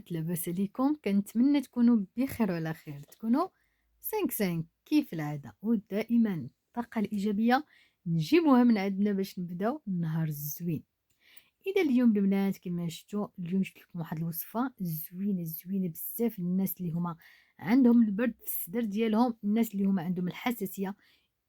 البنات لاباس عليكم؟ كنتمنى تكونوا بخير وعلى خير، تكونوا 5 كيف العاده، ودائما الطاقه الايجابيه نجيبوها من عندنا باش نبداو النهار الزوين. اذا اليوم البنات كما شفتوا اليوم جبت لكم واحد الوصفه زوينه بزاف للناس اللي هما عندهم البرد في الصدر ديالهم، الناس اللي هما عندهم الحساسيه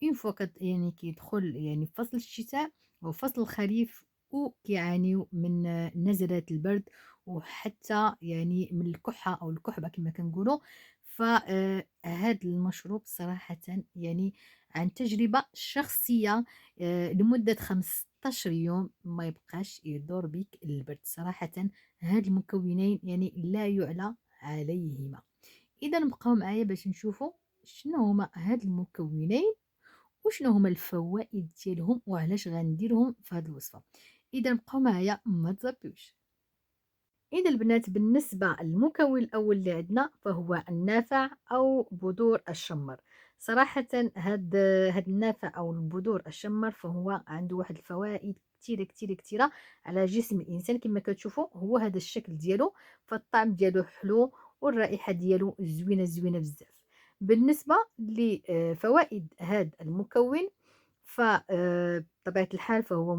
اون فوا يعني كيدخل يعني فصل الشتاء وفصل الخريف وكيعانيو من نزلات البرد، وحتى يعني من الكحة أو الكحبة كما كنقولوا. فهذا المشروب صراحة يعني عن تجربة شخصية، لمدة 15 يوم ما يبقاش يدور بك البرد صراحة. هاد المكونين يعني لا يعلى عليهما. إذا بقاو معايا باش نشوفوا شنو هما هاد المكونين وشنو هما الفوائد ديالهم وعلاش غنديرهم في هذه الوصفه. اذا بقاو معايا ما تزبيوش. اذا البنات بالنسبه للمكون الاول اللي عندنا فهو النافع او بذور الشمر. صراحه هاد النافع او البذور الشمر فهو عنده واحد الفوائد كتيره على جسم الانسان. كما كتشوفوا هو هذا الشكل ديالو، فالطعم ديالو حلو والرائحه ديالو زوينه بزاف. بالنسبه لفوائد هذا المكون فبطبيعة الحال فهو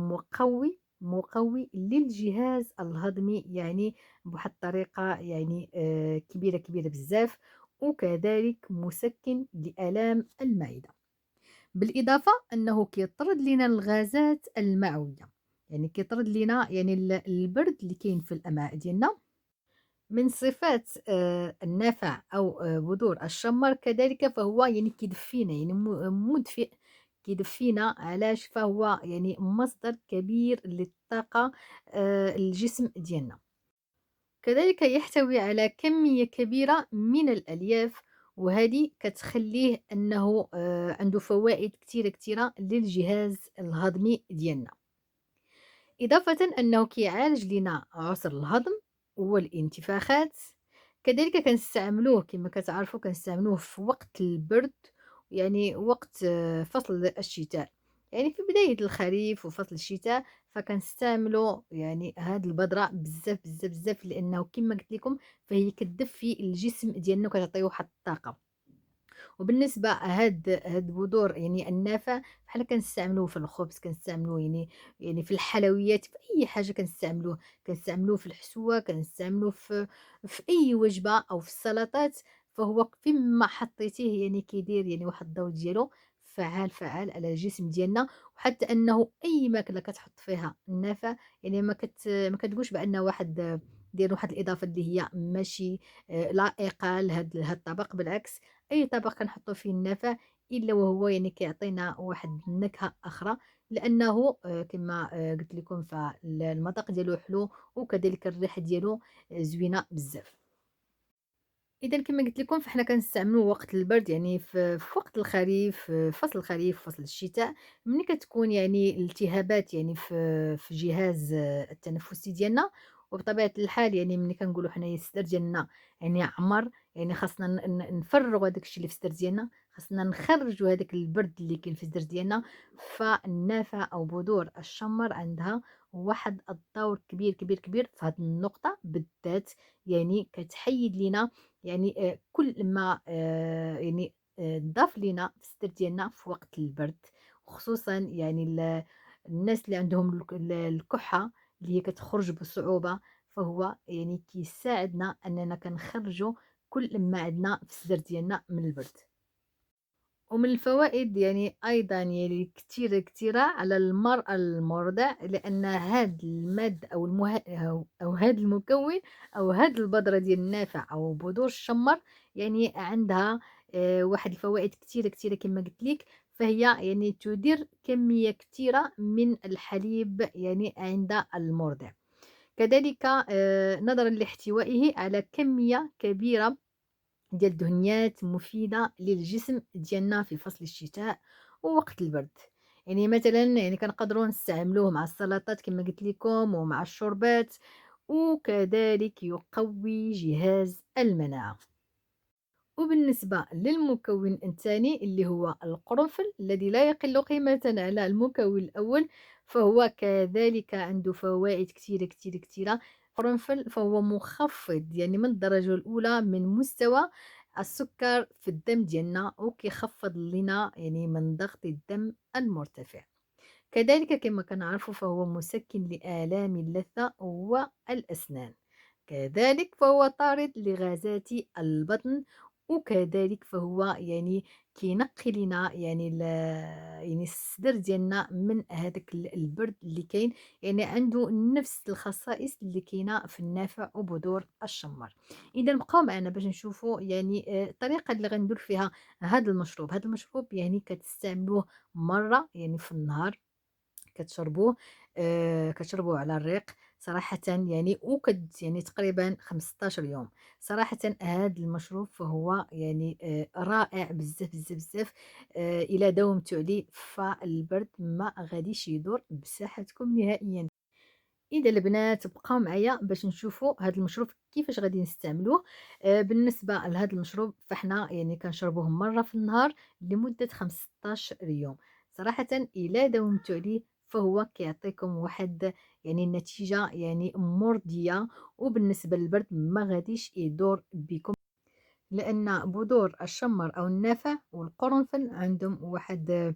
مقوي للجهاز الهضمي، يعني بواحد الطريقة يعني كبيرة بزاف، وكذلك مسكن لآلام المعدة. بالإضافة أنه كيطرد لنا الغازات المعوية، يعني كيطرد لنا يعني البرد اللي كاين في الأمعاء ديالنا. من صفات النافع أو بذور الشمر كذلك فهو يعني كيدفينا، يعني مدفئ، كيدفينا. علاش؟ فهو يعني مصدر كبير للطاقة الجسم ديالنا. كذلك يحتوي على كمية كبيرة من الألياف، وهذه كتخليه أنه عنده فوائد كتيرة للجهاز الهضمي ديالنا. إضافة أنه كيعالج لنا عسر الهضم والانتفاخات. كذلك كنستعملوه كما كتعرفوا كنستعملوه في وقت البرد، يعني وقت فصل الشتاء، يعني في بداية الخريف وفصل الشتاء. فكنستعملوا يعني هاد البذرة بزاف لأنه كما قلت لكم فهي كتدفي الجسم ديالنا وكتعطيه واحد الطاقة. وبالنسبة هاد البذور يعني النافع بحال كنستعملوه في الخبز، كنستعملوه يعني في الحلويات، في أي حاجة كنستعملوه، كنستعملوه في الحشوة، كنستعملوه في أي وجبة أو في السلطات. فهو فين ما حطيتيه يعني كيدير يعني واحد الضوء ديالو فعال على الجسم ديالنا. وحتى أنه أي ماكلة كتحط فيها النافع يعني ما كتقولش بأن واحد دير واحد الإضافة اللي هي ماشي لائقة لهاد الطبق. بالعكس، أي طبق كنحطو فيه النافع إلا وهو يعني كيعطينا واحد النكهة أخرى، لأنه كما قلت لكم فالمذاق ديالو حلو، وكذلك الريحة ديالو زوينة بزاف. إذا كما قلت لكم فحنا كنستعملوه وقت البرد، يعني في وقت الخريف، في فصل الخريف فصل الشتاء، ملي كتكون يعني الالتهابات يعني في الجهاز التنفسي ديالنا. وبطبيعة الحال يعني ملي كنقولوا حنايا الصدر ديالنا يعني عمر، يعني خاصنا نفرغوا هذاك الشيء اللي في الصدر ديالنا، خاصنا نخرجوا هذاك البرد اللي كاين في الصدر ديالنا. فالنافع أو بذور الشمر عندها واحد الدور كبير في هذه النقطة بالذات. يعني كتحيد لينا يعني كل ما يعني ضاف لينا في الصدر ديالنا في وقت البرد، وخصوصا يعني الناس اللي عندهم الكحة اللي هي كتخرج بصعوبة. فهو يعني كيساعدنا أننا كنخرجوا كل ما عندنا في الصدر ديالنا من البرد. ومن الفوائد يعني أيضا يعني كتيرة على المرأة المرضع، لأن هاد المادة أو هاد المكون أو هاد البذرة ديال النافع أو بذور الشمر يعني عندها واحد الفوائد كتيرة كما قلت لك. فهي يعني تدير كمية كتيرة من الحليب يعني عند المرضع. كذلك نظرا لاحتوائه على كمية كبيرة ديال الدهنيات مفيدة للجسم ديالنا في فصل الشتاء ووقت البرد. يعني مثلا يعني كنقدروا نستعملوه مع السلطات كما قلت لكم ومع الشربات، وكذلك يقوي جهاز المناعة. وبالنسبة للمكون الثاني اللي هو القرنفل الذي لا يقل قيمة على المكون الأول، فهو كذلك عنده فوائد كتيرة القرنفل فهو مخفض يعني من الدرجة الأولى من مستوى السكر في الدم ديالنا، وكيخفض لنا يعني من ضغط الدم المرتفع. كذلك كما كنعرفوا فهو مسكن لآلام اللثة والأسنان، كذلك فهو طارد لغازات البطن، وكذلك فهو يعني كينقي لنا يعني يعني الصدر ديالنا من هذاك البرد اللي كاين، يعني عنده نفس الخصائص اللي كاينه في النافع وبذور الشمر. اذا بقاو معنا باش نشوفوا يعني الطريقه اللي غندير فيها هذا المشروب يعني كتستعملوه مره يعني في النهار، كتشربوه كتشربوه على الريق صراحةً يعني يعني تقريبًا 15 يوم. صراحةً هاد المشروب فهو يعني رائع بزاف، بزاف، بزاف. إلا داومتوا عليه فالبرد ما غاديش يضر بصحتكم نهائيًا. إذا البنات بقاو معايا باش نشوفوا هاد المشروب كيفاش غادي نستعملوه. بالنسبة لهاد المشروب فحنا يعني كنشربوه مرة في النهار لمدة 15 يوم. صراحةً إلا داومتوا عليه فهو كيعطيكم واحد يعني النتيجة يعني مرضية، وبالنسبة للبرد ما غاديش يدور بكم، لأن بذور الشمر أو النافع والقرنفل عندهم واحد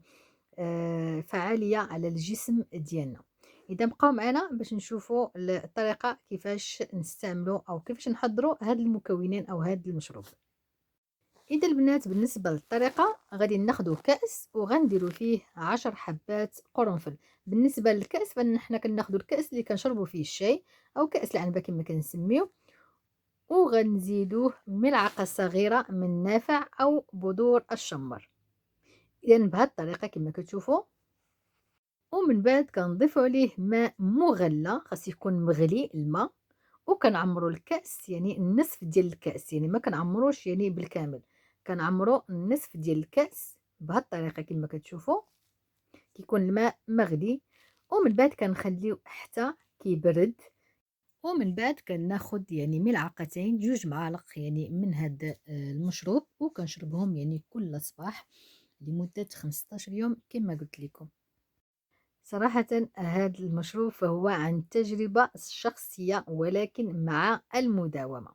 فعالية على الجسم ديالنا. إذا بقاو معنا باش نشوفوا الطريقة كيفاش نستعملوا أو كيفاش نحضروا هاد المكونين أو هاد المشروب. إذا البنات بالنسبة للطريقة غادي ناخدو كأس وغنديروا فيه 10 حبات قرنفل. بالنسبة للكأس فحنا كناخدو الكأس اللي كنشربوا فيه الشاي أو كأس العنبة كما كنسميو، وغنزيدوه ملعقة صغيرة من نافع أو بذور الشمر. إذا بهذه الطريقة كما كتشوفوا، ومن بعد كنضيفوا عليه ماء مغلى، خاص يكون مغلي الماء، وكنعمروا الكأس يعني النصف ديال الكأس، يعني ما كنعمروش يعني بالكامل، كنعمروا النصف ديال الكأس بهذه الطريقة كما كتشوفوا. كيكون الماء مغلي، ومن بعد كنخليوه حتى كيبرد، ومن بعد كناخد يعني ملعقتين 2 معالق يعني من هاد المشروب، وكنشربهم يعني كل صباح لمدة 15 يوم كما قلت لكم. صراحةً هذا المشروب فهو عن تجربة شخصية ولكن مع المداومة.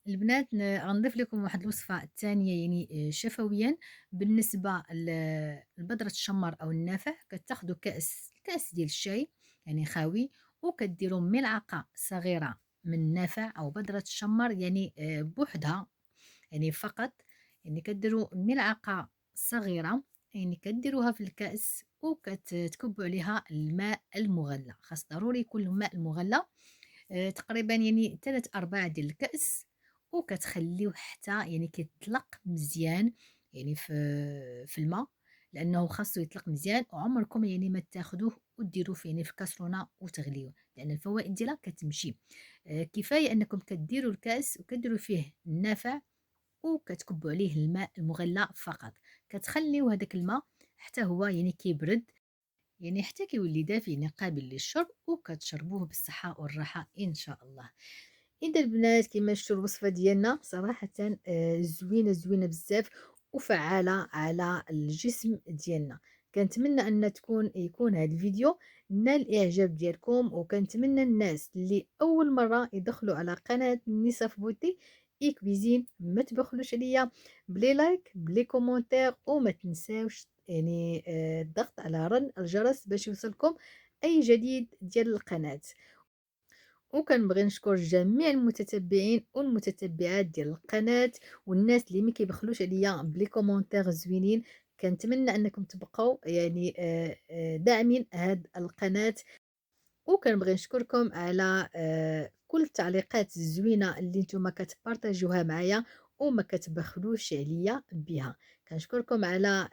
البنات غنضيف لكم واحد الوصفة الثانية يعني شفويا. بالنسبة لبذرة الشمر أو النافع كتاخدوا كأس ديال الشاي يعني خاوي، وكديروا ملعقة صغيرة من نافع أو بذرة الشمر يعني بوحدها يعني فقط، يعني كديروا ملعقة صغيرة يعني كديروها في الكأس وكتكبوا عليها الماء المغلى، خاص ضروري يكون الماء المغلى تقريبا يعني 3/4 ديال الكأس، وكتخليوه حتى يعني كيطلق مزيان يعني في الماء، لأنه خاصو يطلق مزيان. وعمركم يعني ما تاخدوه وديروه في يعني في كاسرونة وتغليوه، لأن الفوائد ديالها كتمشي. كفاية أنكم كديروا الكأس وكديروا فيه النافع وكتكبوا عليه الماء المغلى فقط، كتخليو هذاك الماء حتى هو يعني كيبرد، يعني حتى كيولي دافي يعني قابل للشرب، وكتشربوه بالصحة والراحة إن شاء الله. إذا البنات كما شفتوا الوصفة ديالنا صراحة زوينة زوينة بزاف وفعالة على الجسم ديالنا. كنتمنى أن يكون هذا الفيديو نال الإعجاب ديالكم، وكنتمنى الناس اللي أول مرة يدخلوا على قناة نسا في بوتي إي كويزين ما تبخلوش عليا بلي لايك بلي كومونتير، وما تنساوش يعني الضغط على رن الجرس باش يوصلكم أي جديد ديال القناة. وكنبغي نشكر جميع المتتبعين والمتتبعات ديال القناة، والناس اللي ما كيبخلوش عليا بلي كومونتير زوينين. كنتمنى انكم تبقوا يعني داعمين هاد القناة، وكنبغي نشكركم على كل التعليقات الزوينة اللي نتوما كتبارطاجيوها معايا وما كتبخلوش عليا بها. كنشكركم على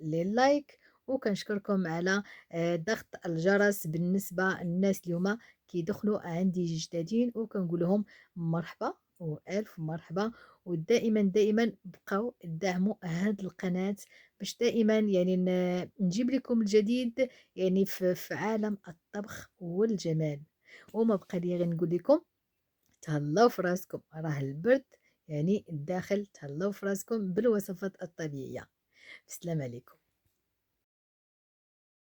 لي لايك، وكنشكركم على ضغط الجرس بالنسبة للناس اللي هما كيدخلوا عندي جدادين، وكنقول لهم مرحبا والف مرحبا. ودائما دائما بقاو دعموا هاد القناة باش دائما يعني نجيب لكم الجديد يعني في عالم الطبخ والجمال. وما بقى لي غير نقول لكم تهلاو في راسكم، راه البرد يعني الداخل، تهلاو في راسكم بالوصفات الطبيعية. السلام عليكم.